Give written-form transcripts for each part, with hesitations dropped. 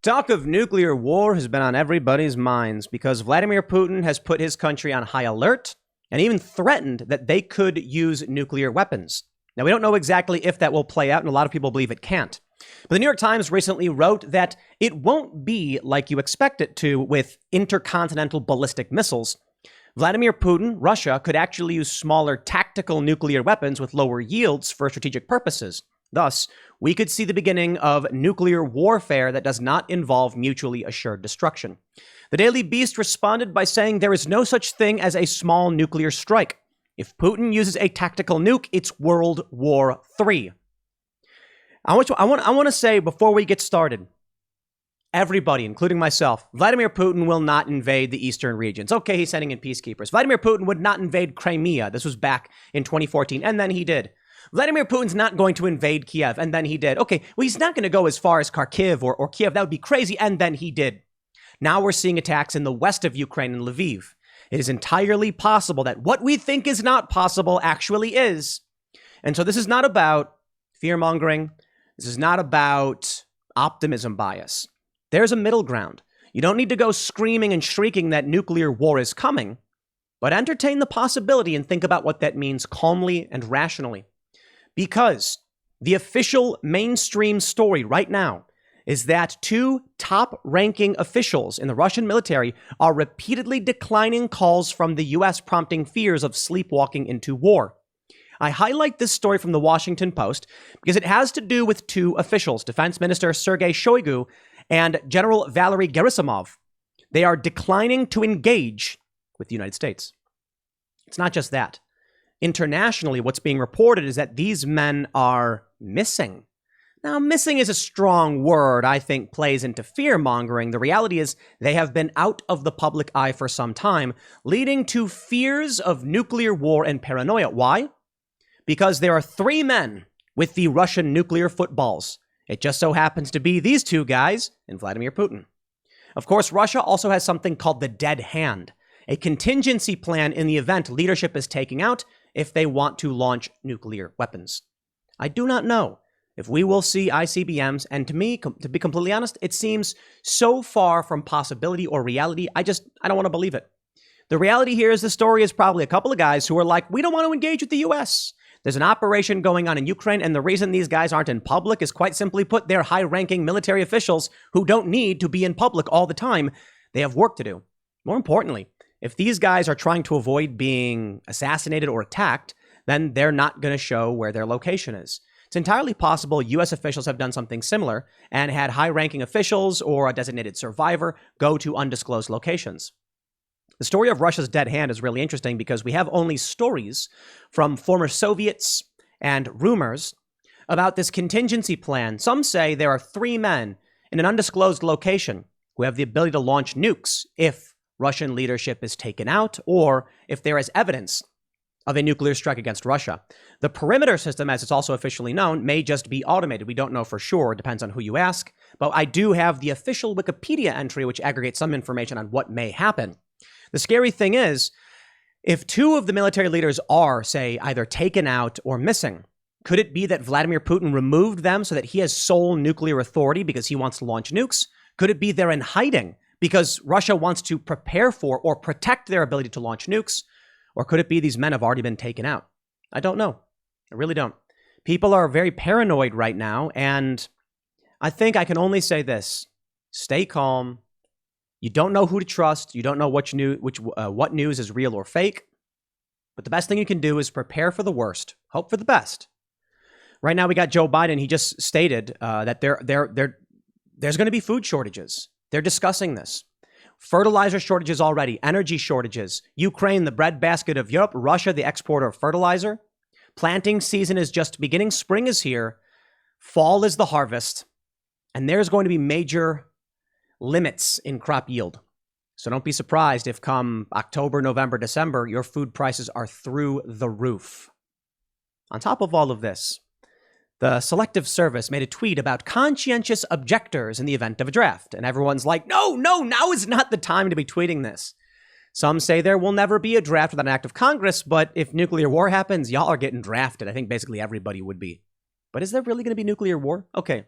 Talk of nuclear war has been on everybody's minds because Vladimir Putin has put his country on high alert and even threatened that they could use nuclear weapons. Now, we don't know exactly if that will play out, and a lot of people believe it can't. But the New York Times recently wrote that it won't be like you expect it to with intercontinental ballistic missiles. Vladimir Putin, Russia, could actually use smaller tactical nuclear weapons with lower yields for strategic purposes. Thus, we could see the beginning of nuclear warfare that does not involve mutually assured destruction. The Daily Beast responded by saying there is no such thing as a small nuclear strike. If Putin uses a tactical nuke, it's World War III. I want to say before we get started, everybody, including myself, Vladimir Putin will not invade the eastern regions. Okay, he's sending in peacekeepers. Vladimir Putin would not invade Crimea. This was back in 2014, and then he did. Vladimir Putin's not going to invade Kiev, and then he did. Okay, well, he's not going to go as far as Kharkiv or Kiev. That would be crazy, and then he did. Now we're seeing attacks in the west of Ukraine and Lviv. It is entirely possible that what we think is not possible actually is. And so this is not about fear-mongering. This is not about optimism bias. There's a middle ground. You don't need to go screaming and shrieking that nuclear war is coming, but entertain the possibility and think about what that means calmly and rationally. Because the official mainstream story right now is that two top-ranking officials in the Russian military are repeatedly declining calls from the U.S., prompting fears of sleepwalking into war. I highlight this story from the Washington Post because it has to do with two officials, Defense Minister Sergey Shoigu and General Valerie Gersimov. They are declining to engage with the United States. It's not just that. Internationally, what's being reported is that these men are missing. Now, missing is a strong word, I think plays into fear-mongering. The reality is they have been out of the public eye for some time, leading to fears of nuclear war and paranoia. Why? Because there are three men with the Russian nuclear footballs. It just so happens to be these two guys and Vladimir Putin. Of course, Russia also has something called the dead hand, a contingency plan in the event leadership is taken out if they want to launch nuclear weapons. I do not know if we will see ICBMs, and to me, to be completely honest, it seems so far from possibility or reality, I don't want to believe it. The reality here is the story is probably a couple of guys who are like, we don't want to engage with the US. There's an operation going on in Ukraine, and the reason these guys aren't in public is quite simply put, they're high-ranking military officials who don't need to be in public all the time. They have work to do. More importantly, if these guys are trying to avoid being assassinated or attacked, then they're not going to show where their location is. It's entirely possible U.S. officials have done something similar and had high-ranking officials or a designated survivor go to undisclosed locations. The story of Russia's dead hand is really interesting because we have only stories from former Soviets and rumors about this contingency plan. Some say there are three men in an undisclosed location who have the ability to launch nukes if Russian leadership is taken out or if there is evidence of a nuclear strike against Russia. The perimeter system, as it's also officially known, may just be automated. We don't know for sure. It depends on who you ask. But I do have the official Wikipedia entry, which aggregates some information on what may happen. The scary thing is, if two of the military leaders are, say, either taken out or missing, could it be that Vladimir Putin removed them so that he has sole nuclear authority because he wants to launch nukes? Could it be they're in hiding because Russia wants to prepare for or protect their ability to launch nukes? Or could it be these men have already been taken out? I don't know. I really don't. People are very paranoid right now, and I think I can only say this. Stay calm. You don't know who to trust. You don't know what news is real or fake. But the best thing you can do is prepare for the worst, hope for the best. Right now, we got Joe Biden. He just stated that there's going to be food shortages. They're discussing this. Fertilizer shortages already, energy shortages. Ukraine, the breadbasket of Europe. Russia, the exporter of fertilizer. Planting season is just beginning. Spring is here. Fall is the harvest. And there's going to be major limits in crop yield. So don't be surprised if come October, November, December, your food prices are through the roof. On top of all of this, the Selective Service made a tweet about conscientious objectors in the event of a draft. And everyone's like, no, now is not the time to be tweeting this. Some say there will never be a draft without an act of Congress, but if nuclear war happens, y'all are getting drafted. I think basically everybody would be. But is there really going to be nuclear war? Okay.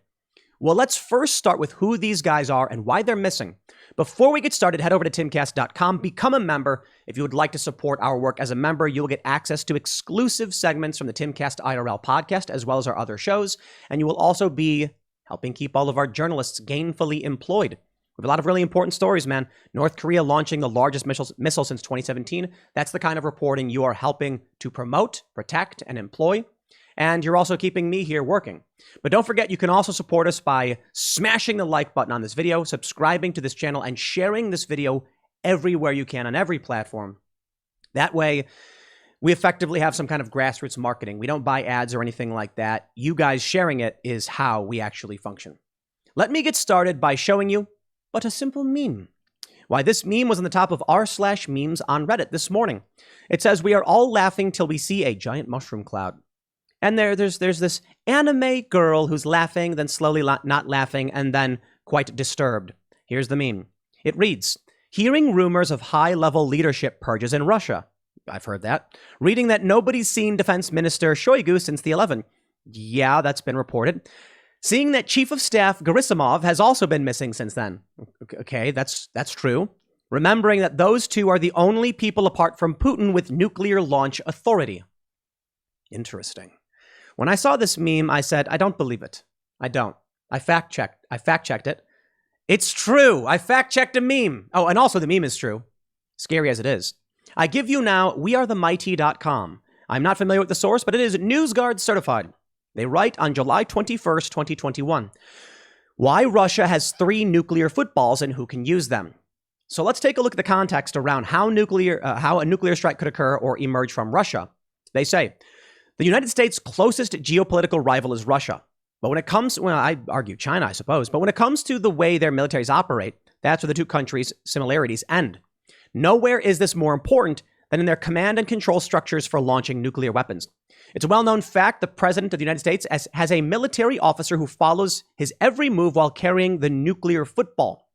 Well, let's first start with who these guys are and why they're missing. Before we get started, head over to timcast.com, become a member. If you would like to support our work as a member, you'll get access to exclusive segments from the Timcast IRL podcast, as well as our other shows. And you will also be helping keep all of our journalists gainfully employed. We have a lot of really important stories, man. North Korea launching the largest missile since 2017. That's the kind of reporting you are helping to promote, protect, and employ. And you're also keeping me here working. But don't forget, you can also support us by smashing the like button on this video, subscribing to this channel, and sharing this video everywhere you can on every platform. That way, we effectively have some kind of grassroots marketing. We don't buy ads or anything like that. You guys sharing it is how we actually function. Let me get started by showing you but a simple meme. Why, this meme was on the top of r/memes on Reddit this morning. It says, "We are all laughing till we see a giant mushroom cloud." And there's this anime girl who's laughing, then slowly not laughing, and then quite disturbed. Here's the meme. It reads, "Hearing rumors of high-level leadership purges in Russia." I've heard that. "Reading that nobody's seen Defense Minister Shoigu since the 11th." Yeah, that's been reported. "Seeing that Chief of Staff Gersimov has also been missing since then." Okay, that's true. "Remembering that those two are the only people apart from Putin with nuclear launch authority." Interesting. When I saw this meme, I said, I don't believe it. I don't. I fact-checked it. It's true. I fact-checked a meme. Oh, and also the meme is true. Scary as it is. I give you now wearethemighty.com. I'm not familiar with the source, but it is NewsGuard certified. They write on July 21st, 2021, why Russia has 3 nuclear footballs and who can use them. So let's take a look at the context around how a nuclear strike could occur or emerge from Russia. They say, the United States' closest geopolitical rival is Russia. But when it comes, well, I argue China, I suppose, but when it comes to the way their militaries operate, that's where the two countries' similarities end. Nowhere is this more important than in their command and control structures for launching nuclear weapons. It's a well-known fact the President of the United States has a military officer who follows his every move while carrying the nuclear football.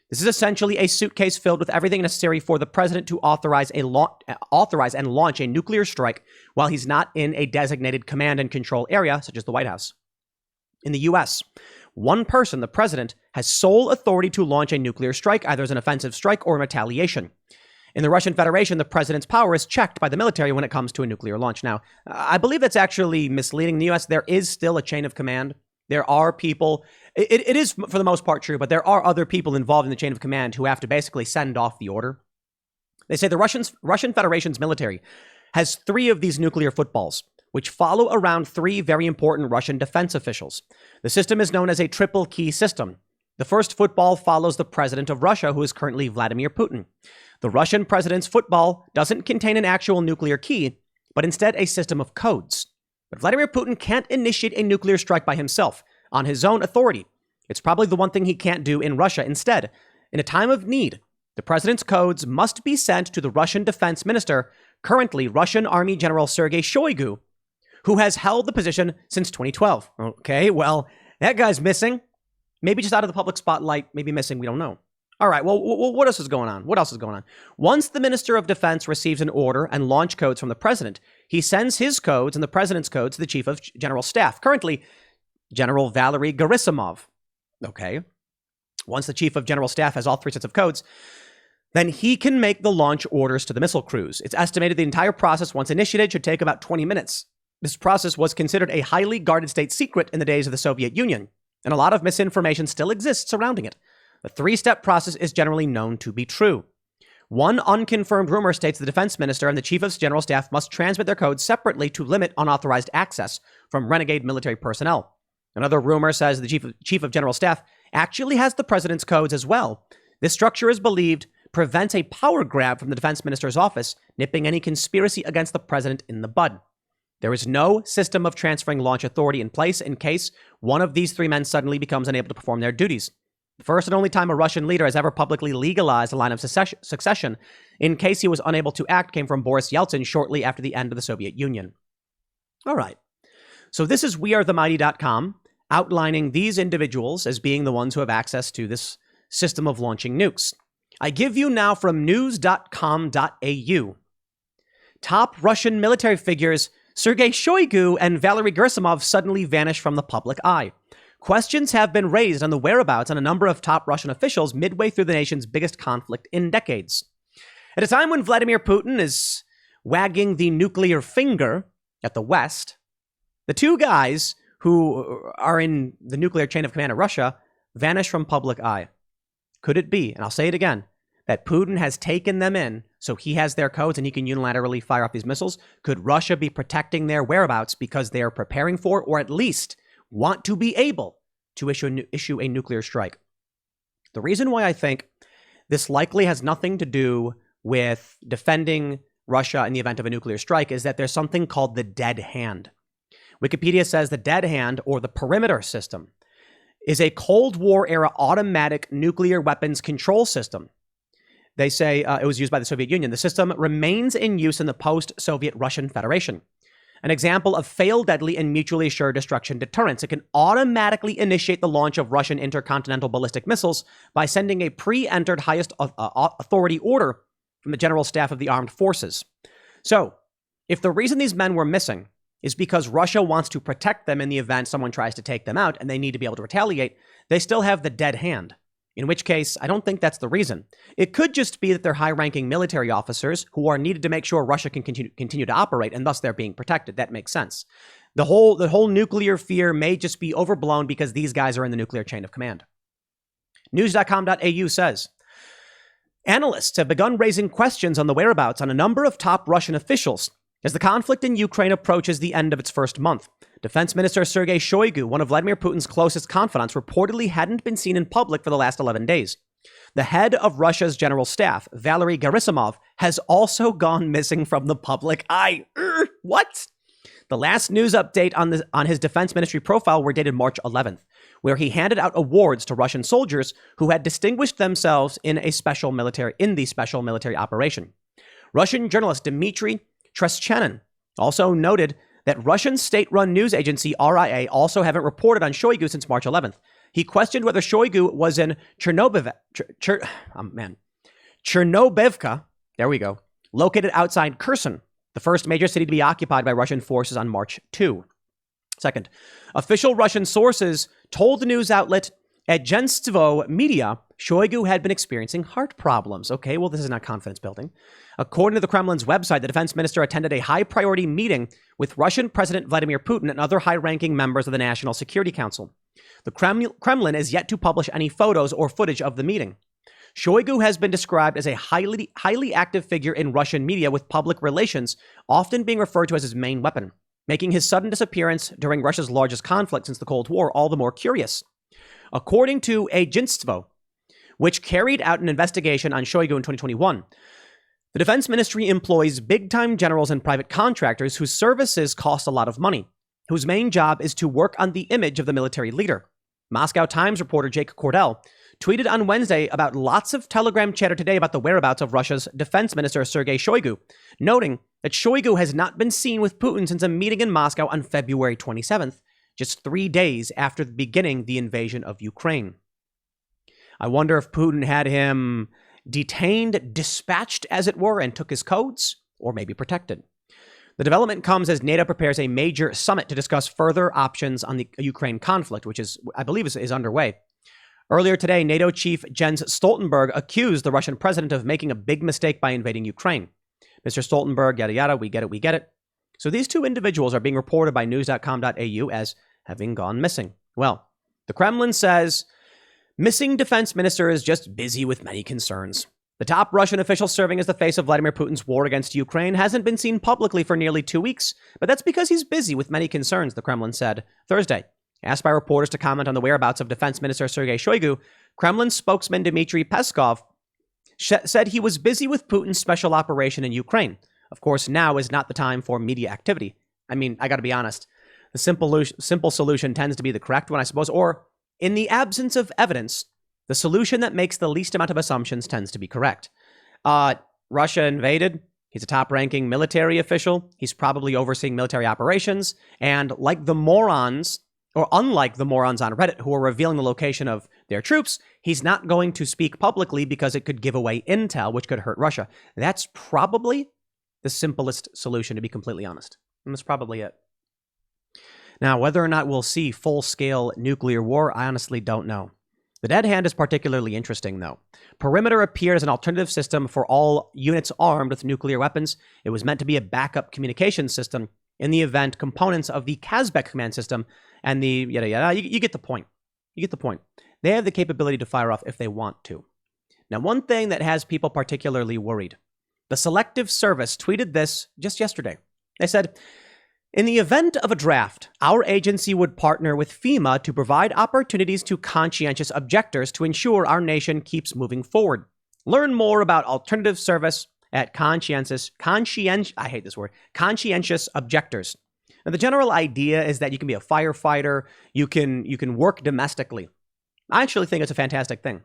This is essentially a suitcase filled with everything necessary for the president to authorize and launch a nuclear strike while he's not in a designated command and control area, such as the White House. In the U.S., one person, the president, has sole authority to launch a nuclear strike, either as an offensive strike or in retaliation. In the Russian Federation, the president's power is checked by the military when it comes to a nuclear launch. Now, I believe that's actually misleading. In the U.S., there is still a chain of command. There are people, it is for the most part true, but there are other people involved in the chain of command who have to basically send off the order. They say the Russian Federation's military has 3 of these nuclear footballs, which follow around 3 very important Russian defense officials. The system is known as a triple key system. The first football follows the president of Russia, who is currently Vladimir Putin. The Russian president's football doesn't contain an actual nuclear key, but instead a system of codes. But Vladimir Putin can't initiate a nuclear strike by himself, on his own authority. It's probably the one thing he can't do in Russia. Instead, in a time of need, the president's codes must be sent to the Russian defense minister, currently Russian Army General Sergey Shoigu, who has held the position since 2012. Okay, well, that guy's missing. Maybe just out of the public spotlight, maybe missing, we don't know. All right, well, what else is going on? Once the Minister of Defense receives an order and launch codes from the president, he sends his codes and the president's codes to the Chief of General Staff, currently General Valerie Gersimov. Okay. Once the Chief of General Staff has all 3 sets of codes, then he can make the launch orders to the missile crews. It's estimated the entire process, once initiated, should take about 20 minutes. This process was considered a highly guarded state secret in the days of the Soviet Union, and a lot of misinformation still exists surrounding it. The 3-step process is generally known to be true. One unconfirmed rumor states the defense minister and the Chief of General Staff must transmit their codes separately to limit unauthorized access from renegade military personnel. Another rumor says the Chief of General Staff actually has the president's codes as well. This structure is believed prevents a power grab from the defense minister's office, nipping any conspiracy against the president in the bud. There is no system of transferring launch authority in place in case one of these 3 men suddenly becomes unable to perform their duties. The first and only time a Russian leader has ever publicly legalized a line of succession in case he was unable to act came from Boris Yeltsin shortly after the end of the Soviet Union. All right. So this is wearethemighty.com outlining these individuals as being the ones who have access to this system of launching nukes. I give you now from news.com.au. Top Russian military figures Sergey Shoigu and Valerie Gersimov suddenly vanish from the public eye. questions have been raised on the whereabouts on a number of top Russian officials midway through the nation's biggest conflict in decades. At a time when Vladimir Putin is wagging the nuclear finger at the West, the two guys who are in the nuclear chain of command of Russia vanish from public eye. Could it be, and I'll say it again, that Putin has taken them in so he has their codes and he can unilaterally fire off these missiles? Could Russia be protecting their whereabouts because they are preparing for, or at least want to be able to issue a nuclear strike? The reason why I think this likely has nothing to do with defending Russia in the event of a nuclear strike is that there's something called the dead hand. Wikipedia says the dead hand, or the perimeter system, is a Cold War era automatic nuclear weapons control system. They say it was used by the Soviet Union. The system remains in use in the post-Soviet Russian Federation. An example of fail deadly and mutually assured destruction deterrence. It can automatically initiate the launch of Russian intercontinental ballistic missiles by sending a pre-entered highest authority order from the General Staff of the Armed Forces. So, if the reason these men were missing is because Russia wants to protect them in the event someone tries to take them out and they need to be able to retaliate, they still have the dead hand. In which case, I don't think that's the reason. It could just be that they're high-ranking military officers who are needed to make sure Russia can continue to operate, and thus they're being protected. That makes sense. The whole nuclear fear may just be overblown because these guys are in the nuclear chain of command. News.com.au says, analysts have begun raising questions on the whereabouts on a number of top Russian officials as the conflict in Ukraine approaches the end of its first month. Defense Minister Sergey Shoigu, one of Vladimir Putin's closest confidants, reportedly hadn't been seen in public for the last 11 days. The head of Russia's general staff, Valerie Gersimov, has also gone missing from the public eye. What? The last news update on his defense ministry profile were dated March 11th, where he handed out awards to Russian soldiers who had distinguished themselves in the special military operation. Russian journalist Dmitry Treschenin also noted that Russian state-run news agency RIA also haven't reported on Shoigu since March 11th. He questioned whether Shoigu was in Chernobivka, there we go, located outside Kherson, the first major city to be occupied by Russian forces on March 2. Second, official Russian sources told the news outlet Agentstvo Media Shoigu had been experiencing heart problems. Okay, well, this is not confidence building. According to the Kremlin's website, the defense minister attended a high-priority meeting with Russian President Vladimir Putin and other high-ranking members of the National Security Council. The Kremlin is yet to publish any photos or footage of the meeting. Shoigu has been described as a highly active figure in Russian media with public relations, often being referred to as his main weapon, making his sudden disappearance during Russia's largest conflict since the Cold War all the more curious. According to Agentstvo, which carried out an investigation on Shoigu in 2021, the defense ministry employs big-time generals and private contractors whose services cost a lot of money, whose main job is to work on the image of the military leader. Moscow Times reporter Jake Cordell tweeted on Wednesday about lots of Telegram chatter today about the whereabouts of Russia's defense minister Sergey Shoigu, noting that Shoigu has not been seen with Putin since a meeting in Moscow on February 27th, just 3 days after beginning the invasion of Ukraine. I wonder if Putin had him detained, dispatched, as it were, and took his codes, or maybe protected. The development comes as NATO prepares a major summit to discuss further options on the Ukraine conflict, which I believe is underway. Earlier today, NATO chief Jens Stoltenberg accused the Russian president of making a big mistake by invading Ukraine. Mr. Stoltenberg, yada yada, we get it. So these two individuals are being reported by news.com.au as having gone missing. Well, the Kremlin says missing defense minister is just busy with many concerns. The top Russian official serving as the face of Vladimir Putin's war against Ukraine hasn't been seen publicly for nearly 2 weeks, but that's because he's busy with many concerns, the Kremlin said Thursday. Asked by reporters to comment on the whereabouts of Defense Minister Sergei Shoigu, Kremlin spokesman Dmitry Peskov said he was busy with Putin's special operation in Ukraine. Of course, now is not the time for media activity. I mean, I got to be honest. The simple solution tends to be the correct one, I suppose, or in the absence of evidence, the solution that makes the least amount of assumptions tends to be correct. Russia invaded. He's a top-ranking military official. He's probably overseeing military operations. And like the morons, or unlike the morons on Reddit who are revealing the location of their troops, he's not going to speak publicly because it could give away intel, which could hurt Russia. That's probably the simplest solution, to be completely honest. And that's probably it. Now, whether or not we'll see full-scale nuclear war, I honestly don't know. The dead hand is particularly interesting, though. Perimeter appeared as an alternative system for all units armed with nuclear weapons. It was meant to be a backup communication system in the event components of the Kazbek command system and the yada yada. You get the point. You get the point. They have the capability to fire off if they want to. Now, one thing that has people particularly worried. The Selective Service tweeted this just yesterday. They said, in the event of a draft, our agency would partner with FEMA to provide opportunities to conscientious objectors to ensure our nation keeps moving forward. Learn more about alternative service at conscientious objectors. Now, the general idea is that you can be a firefighter, you can work domestically. I actually think it's a fantastic thing.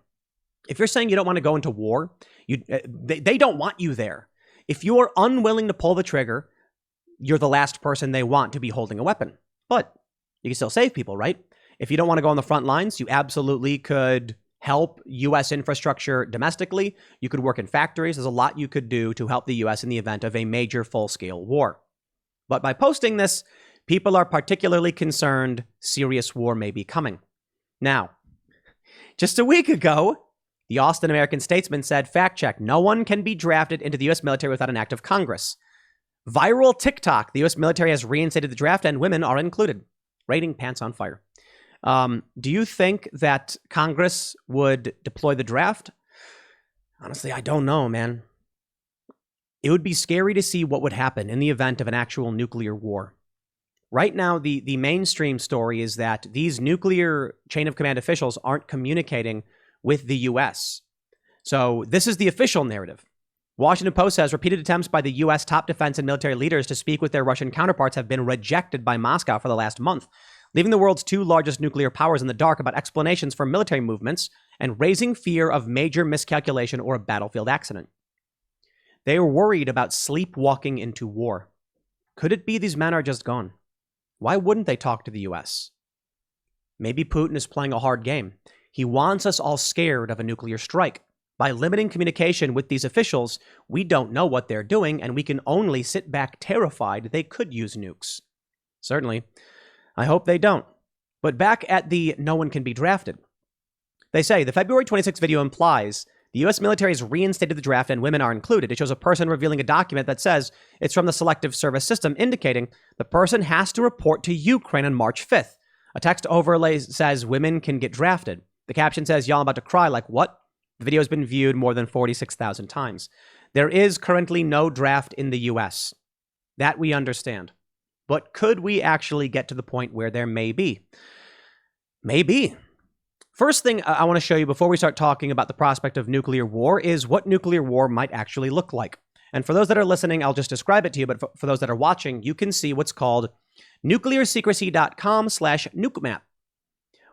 If you're saying you don't want to go into war, they don't want you there. If you are unwilling to pull the trigger, you're the last person they want to be holding a weapon. But you can still save people, right? If you don't want to go on the front lines, you absolutely could help U.S. infrastructure domestically. You could work in factories. There's a lot you could do to help the U.S. in the event of a major full-scale war. But by posting this, people are particularly concerned serious war may be coming. Now, just a week ago, the Austin American-Statesman said, fact check, no one can be drafted into the U.S. military without an act of Congress. Viral TikTok, the U.S. military has reinstated the draft and women are included. Rating pants on fire. Do you think that Congress would deploy the draft? Honestly, I don't know, man. It would be scary to see what would happen in the event of an actual nuclear war. Right now, the mainstream story is that these nuclear chain of command officials aren't communicating with the U.S. So this is the official narrative. Washington Post says repeated attempts by the U.S. top defense and military leaders to speak with their Russian counterparts have been rejected by Moscow for the last month, leaving the world's two largest nuclear powers in the dark about explanations for military movements and raising fear of major miscalculation or a battlefield accident. They are worried about sleepwalking into war. Could it be these men are just gone? Why wouldn't they talk to the U.S.? Maybe Putin is playing a hard game. He wants us all scared of a nuclear strike. By limiting communication with these officials, we don't know what they're doing, and we can only sit back terrified they could use nukes. Certainly. I hope they don't. But back at the no one can be drafted. They say the February 26th video implies the U.S. military has reinstated the draft and women are included. It shows a person revealing a document that says it's from the Selective Service system, indicating the person has to report to Ukraine on March 5th. A text overlay says women can get drafted. The caption says, y'all, I'm about to cry. Like, what? The video has been viewed more than 46,000 times. There is currently no draft in the U.S. That we understand. But could we actually get to the point where there may be? Maybe. First thing I want to show you before we start talking about the prospect of nuclear war is what nuclear war might actually look like. And for those that are listening, I'll just describe it to you. But for those that are watching, you can see what's called nuclearsecrecy.com/nukemap.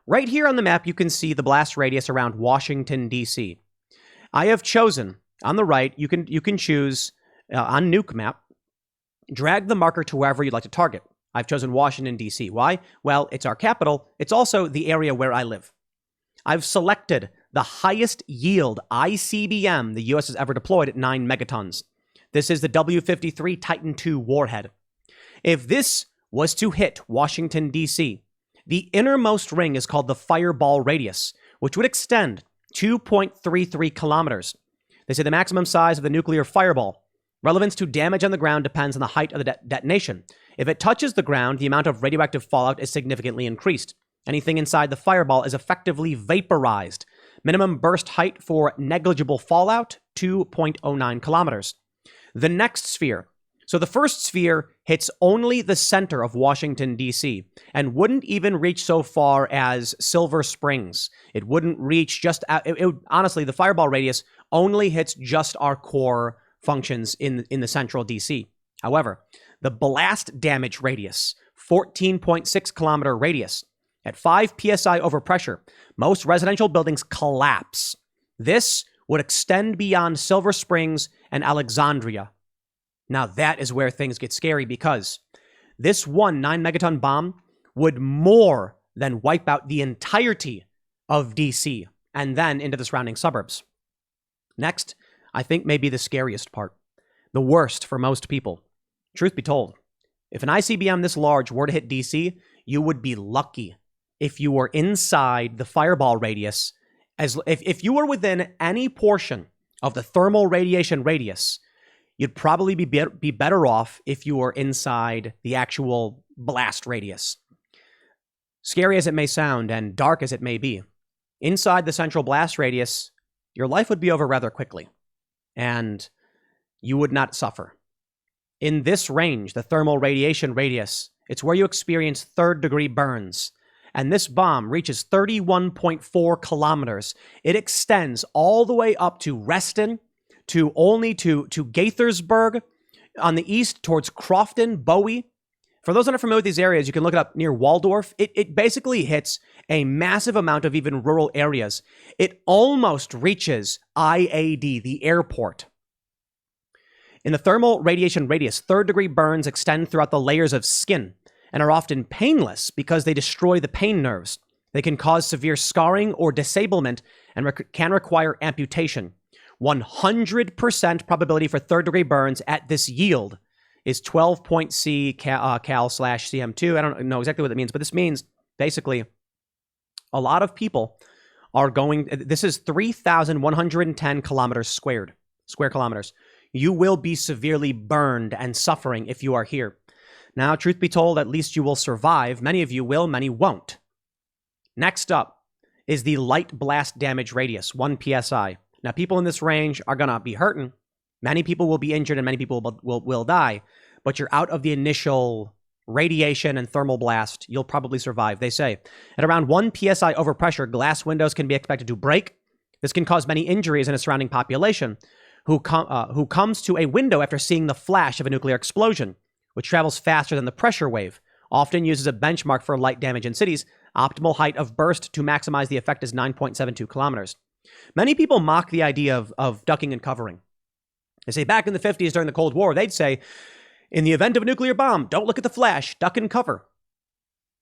Right here on the map, you can see the blast radius around Washington, D.C. I have chosen, on the right, you can choose on Nuke Map, drag the marker to wherever you'd like to target. I've chosen Washington, D.C. Why? Well, it's our capital. It's also the area where I live. I've selected the highest yield ICBM the U.S. has ever deployed at 9 megatons. This is the W-53 Titan II warhead. If this was to hit Washington, D.C., the innermost ring is called the fireball radius, which would extend 2.33 kilometers. They say the maximum size of the nuclear fireball. Relevance to damage on the ground depends on the height of the detonation. If it touches the ground, the amount of radioactive fallout is significantly increased. Anything inside the fireball is effectively vaporized. Minimum burst height for negligible fallout, 2.09 kilometers. The next sphere. So the first sphere hits only the center of Washington, D.C., and wouldn't even reach so far as Silver Springs. It wouldn't reach just... honestly, the fireball radius only hits just our core functions in the central D.C. However, the blast damage radius, 14.6 kilometer radius, at 5 psi overpressure, most residential buildings collapse. This would extend beyond Silver Springs and Alexandria. Now that is where things get scary because this one 9 megaton bomb would more than wipe out the entirety of DC and then into the surrounding suburbs. Next, I think may be the scariest part, the worst for most people. Truth be told, if an ICBM this large were to hit DC, you would be lucky if you were inside the fireball radius. If you were within any portion of the thermal radiation radius, you'd probably be better off if you were inside the actual blast radius. Scary as it may sound and dark as it may be, inside the central blast radius, your life would be over rather quickly, and you would not suffer. In this range, the thermal radiation radius, it's where you experience third-degree burns, and this bomb reaches 31.4 kilometers. It extends all the way up to Reston, to Gaithersburg, on the east towards Crofton, Bowie. For those that are familiar with these areas, you can look it up near Waldorf. It basically hits a massive amount of even rural areas. It almost reaches IAD, the airport. In the thermal radiation radius, third-degree burns extend throughout the layers of skin and are often painless because they destroy the pain nerves. They can cause severe scarring or disablement and can require amputation. 100% probability for third-degree burns at this yield is 12.C cal/cm2. I don't know exactly what that means, but this means basically a lot of people are going, this is 3,110 kilometers square kilometers. You will be severely burned and suffering if you are here. Now, truth be told, at least you will survive. Many of you will, many won't. Next up is the light blast damage radius, 1 psi. Now, people in this range are going to be hurting. Many people will be injured and many people will die, but you're out of the initial radiation and thermal blast. You'll probably survive. They say at around 1 psi overpressure, glass windows can be expected to break. This can cause many injuries in a surrounding population who comes to a window after seeing the flash of a nuclear explosion, which travels faster than the pressure wave. Often used as a benchmark for light damage in cities. Optimal height of burst to maximize the effect is 9.72 kilometers. Many people mock the idea of ducking and covering. They say back in the 50s during the Cold War, they'd say, in the event of a nuclear bomb, don't look at the flash, duck and cover.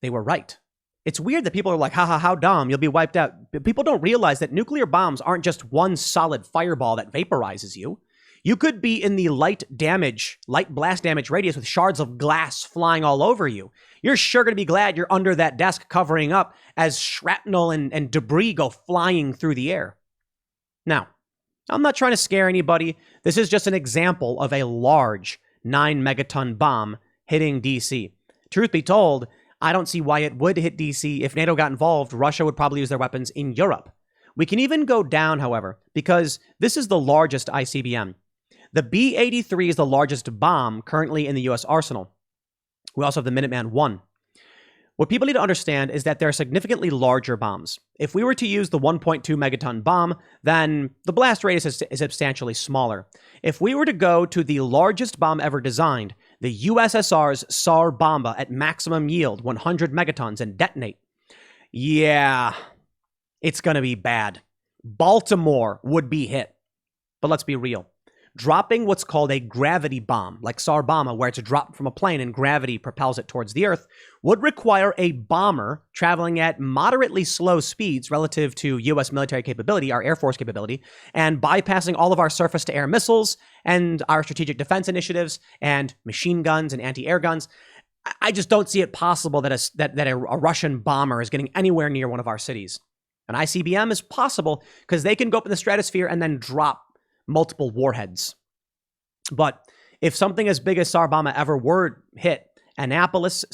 They were right. It's weird that people are like, how dumb, you'll be wiped out. But people don't realize that nuclear bombs aren't just one solid fireball that vaporizes you. You could be in the light blast damage radius with shards of glass flying all over you. You're sure going to be glad you're under that desk covering up as shrapnel and debris go flying through the air. Now, I'm not trying to scare anybody. This is just an example of a large 9 megaton bomb hitting DC. Truth be told, I don't see why it would hit DC. If NATO got involved, Russia would probably use their weapons in Europe. We can even go down, however, because this is the largest ICBM. The B-83 is the largest bomb currently in the U.S. arsenal. We also have the Minuteman I. What people need to understand is that there are significantly larger bombs. If we were to use the 1.2 megaton bomb, then the blast radius is substantially smaller. If we were to go to the largest bomb ever designed, the USSR's Tsar Bomba at maximum yield, 100 megatons, and detonate, yeah, it's going to be bad. Baltimore would be hit. But let's be real. Dropping what's called a gravity bomb, like Tsar Bomba, where it's dropped from a plane and gravity propels it towards the Earth, would require a bomber traveling at moderately slow speeds relative to U.S. military capability, our Air Force capability, and bypassing all of our surface-to-air missiles and our strategic defense initiatives and machine guns and anti-air guns. I just don't see it possible that a Russian bomber is getting anywhere near one of our cities. An ICBM is possible because they can go up in the stratosphere and then drop multiple warheads. But if something as big as Tsar Bomba ever were hit, Annapolis,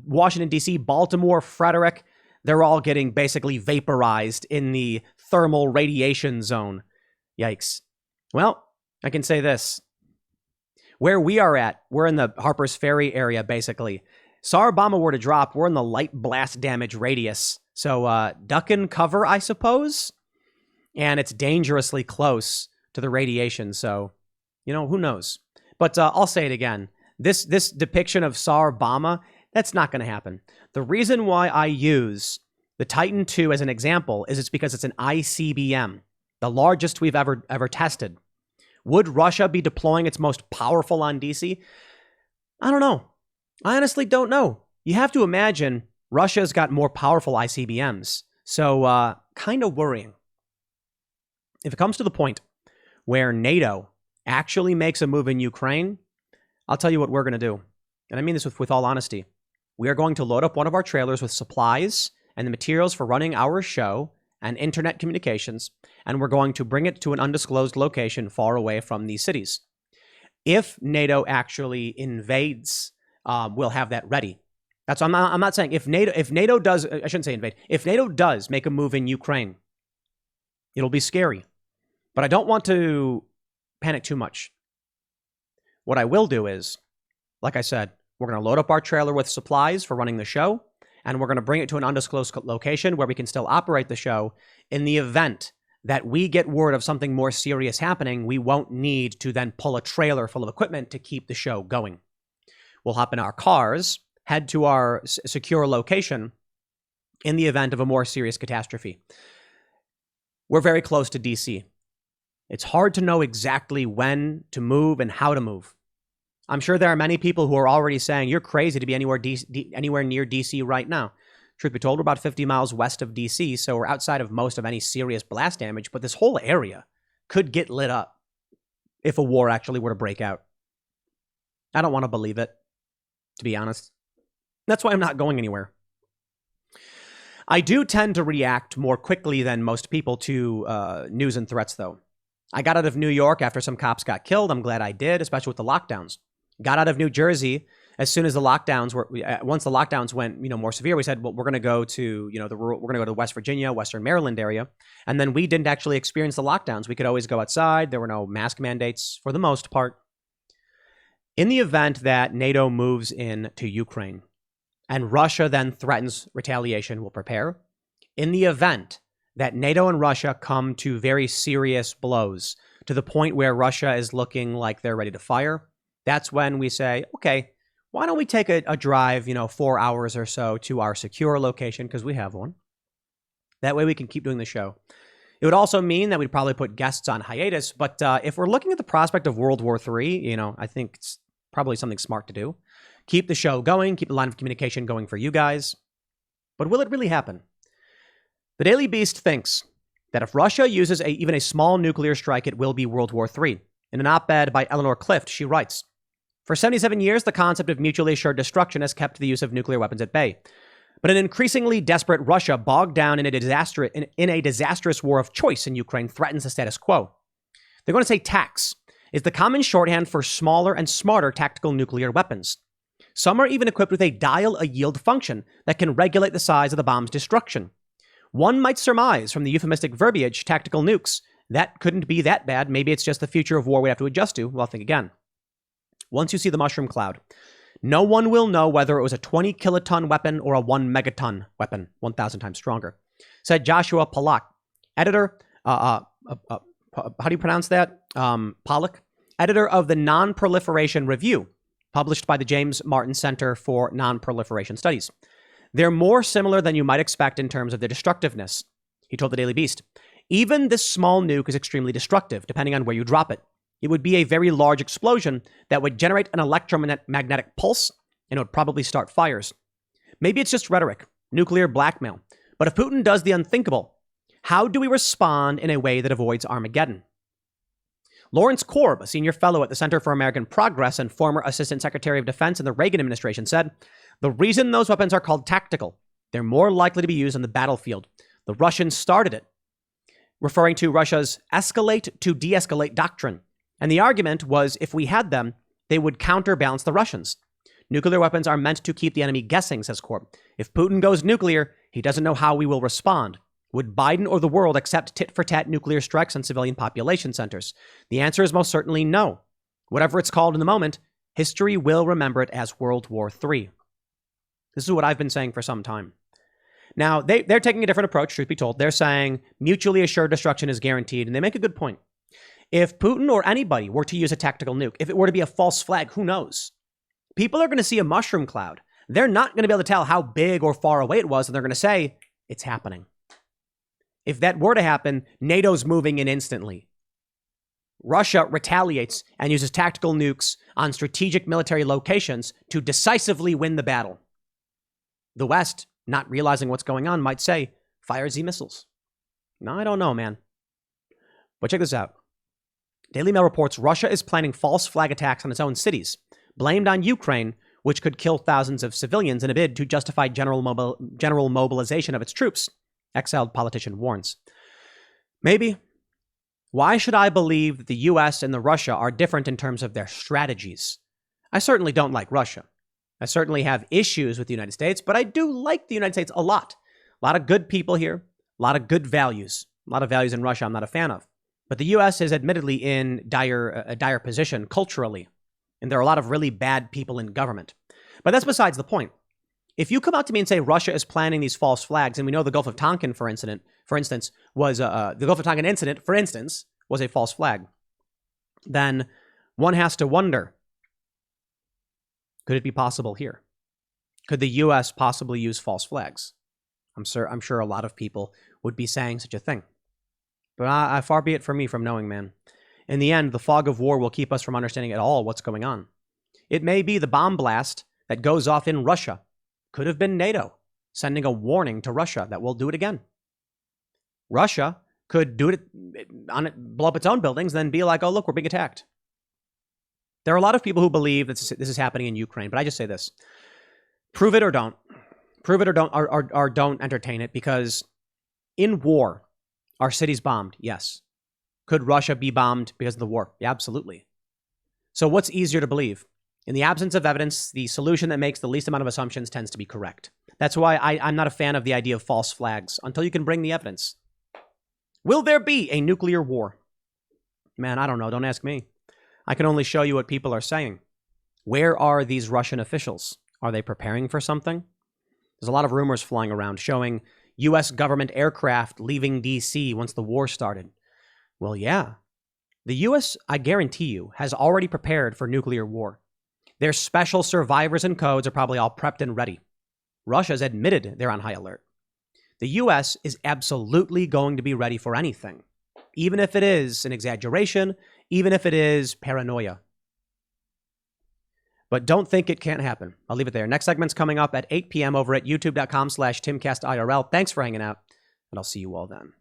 Washington, D.C., Baltimore, Frederick, they're all getting basically vaporized in the thermal radiation zone. Yikes. Well, I can say this. Where we are at, we're in the Harper's Ferry area, basically. Tsar Bomba were to drop, we're in the light blast damage radius. So duck and cover, I suppose. And it's dangerously close to the radiation, so, who knows? But I'll say it again. This depiction of Tsar Bomba, that's not going to happen. The reason why I use the Titan II as an example is it's because it's an ICBM, the largest we've ever tested. Would Russia be deploying its most powerful on DC? I don't know. I honestly don't know. You have to imagine Russia's got more powerful ICBMs, so kind of worrying. If it comes to the point where NATO actually makes a move in Ukraine, I'll tell you what we're going to do. And I mean this with all honesty. We are going to load up one of our trailers with supplies and the materials for running our show and internet communications, and we're going to bring it to an undisclosed location far away from these cities. If NATO actually invades, we'll have that ready. That's I'm not saying if NATO does, I shouldn't say invade. If NATO does make a move in Ukraine, it'll be scary. But I don't want to panic too much. What I will do is, like I said, we're going to load up our trailer with supplies for running the show, and we're going to bring it to an undisclosed location where we can still operate the show. In the event that we get word of something more serious happening, we won't need to then pull a trailer full of equipment to keep the show going. We'll hop in our cars, head to our secure location in the event of a more serious catastrophe. We're very close to DC. It's hard to know exactly when to move and how to move. I'm sure there are many people who are already saying, you're crazy to be anywhere near DC right now. Truth be told, we're about 50 miles west of DC, so we're outside of most of any serious blast damage, but this whole area could get lit up if a war actually were to break out. I don't want to believe it, to be honest. That's why I'm not going anywhere. I do tend to react more quickly than most people to news and threats, though. I got out of New York after some cops got killed. I'm glad I did, especially with the lockdowns. Got out of New Jersey as soon as the lockdowns were. Once the lockdowns went, more severe, we said, well, we're going to go to, we're going to go to West Virginia, Western Maryland area, and then we didn't actually experience the lockdowns. We could always go outside. There were no mask mandates for the most part. In the event that NATO moves in to Ukraine and Russia then threatens retaliation, we'll prepare. In the event that NATO and Russia come to very serious blows to the point where Russia is looking like they're ready to fire, that's when we say, okay, why don't we take a drive, 4 hours or so to our secure location, because we have one. That way we can keep doing the show. It would also mean that we'd probably put guests on hiatus, but if we're looking at the prospect of World War III, I think it's probably something smart to do. Keep the show going, keep the line of communication going for you guys. But will it really happen? The Daily Beast thinks that if Russia uses even a small nuclear strike, it will be World War III. In an op-ed by Eleanor Clift, she writes, for 77 years, the concept of mutually assured destruction has kept the use of nuclear weapons at bay. But an increasingly desperate Russia bogged down in a disastrous war of choice in Ukraine threatens the status quo. They're going to say TACS is the common shorthand for smaller and smarter tactical nuclear weapons. Some are even equipped with a dial-a-yield function that can regulate the size of the bomb's destruction. One might surmise from the euphemistic verbiage, tactical nukes, that couldn't be that bad. Maybe it's just the future of war we have to adjust to. Well, think again. Once you see the mushroom cloud, no one will know whether it was a 20 kiloton weapon or a 1 megaton weapon, 1,000 times stronger, said Joshua Pollack, editor, how do you pronounce that? Pollack, editor of the Non-Proliferation Review, published by the James Martin Center for Non-Proliferation Studies. They're more similar than you might expect in terms of their destructiveness, he told the Daily Beast. Even this small nuke is extremely destructive, depending on where you drop it. It would be a very large explosion that would generate an electromagnetic pulse, and it would probably start fires. Maybe it's just rhetoric, nuclear blackmail. But if Putin does the unthinkable, how do we respond in a way that avoids Armageddon? Lawrence Korb, a senior fellow at the Center for American Progress and former Assistant Secretary of Defense in the Reagan administration, said, the reason those weapons are called tactical, they're more likely to be used on the battlefield. The Russians started it, referring to Russia's escalate to de-escalate doctrine. And the argument was if we had them, they would counterbalance the Russians. Nuclear weapons are meant to keep the enemy guessing, says Korb. If Putin goes nuclear, he doesn't know how we will respond. Would Biden or the world accept tit-for-tat nuclear strikes on civilian population centers? The answer is most certainly no. Whatever it's called in the moment, history will remember it as World War III. This is what I've been saying for some time. Now, they're taking a different approach, truth be told. They're saying mutually assured destruction is guaranteed, and they make a good point. If Putin or anybody were to use a tactical nuke, if it were to be a false flag, who knows? People are going to see a mushroom cloud. They're not going to be able to tell how big or far away it was, and they're going to say, it's happening. If that were to happen, NATO's moving in instantly. Russia retaliates and uses tactical nukes on strategic military locations to decisively win the battle. The West, not realizing what's going on, might say, fire Z missiles. No, I don't know, man. But check this out. Daily Mail reports Russia is planning false flag attacks on its own cities, blamed on Ukraine, which could kill thousands of civilians in a bid to justify general mobilization of its troops, exiled politician warns. Maybe. Why should I believe that the US and the Russia are different in terms of their strategies? I certainly don't like Russia. I certainly have issues with the United States, but I do like the United States a lot. A lot of good people here, a lot of good values. A lot of values in Russia I'm not a fan of. But the US is admittedly in a dire position culturally, and there are a lot of really bad people in government. But that's besides the point. If you come out to me and say Russia is planning these false flags, and we know the Gulf of Tonkin, for instance, was the Gulf of Tonkin incident, for instance, was a false flag, then one has to wonder, could it be possible here? Could the U.S. possibly use false flags? I'm sure a lot of people would be saying such a thing. But far be it from me from knowing, man. In the end, the fog of war will keep us from understanding at all what's going on. It may be the bomb blast that goes off in Russia. Could have been NATO sending a warning to Russia that we'll do it again. Russia could do it blow up its own buildings, then be like, oh, look, we're being attacked. There are a lot of people who believe that this is happening in Ukraine, but I just say this. Prove it or don't. Prove it or don't entertain it, because in war, are cities bombed? Yes. Could Russia be bombed because of the war? Yeah, absolutely. So what's easier to believe? In the absence of evidence, the solution that makes the least amount of assumptions tends to be correct. That's why I'm not a fan of the idea of false flags until you can bring the evidence. Will there be a nuclear war? Man, I don't know. Don't ask me. I can only show you what people are saying. Where are these Russian officials? Are they preparing for something? There's a lot of rumors flying around showing U.S. government aircraft leaving D.C. once the war started. Well, yeah. The U.S., I guarantee you, has already prepared for nuclear war. Their special survivors and codes are probably all prepped and ready. Russia's admitted they're on high alert. The U.S. is absolutely going to be ready for anything, even if it is an exaggeration, even if it is paranoia. But don't think it can't happen. I'll leave it there. Next segment's coming up at 8 p.m. over at youtube.com/TimCastIRL. Thanks for hanging out, and I'll see you all then.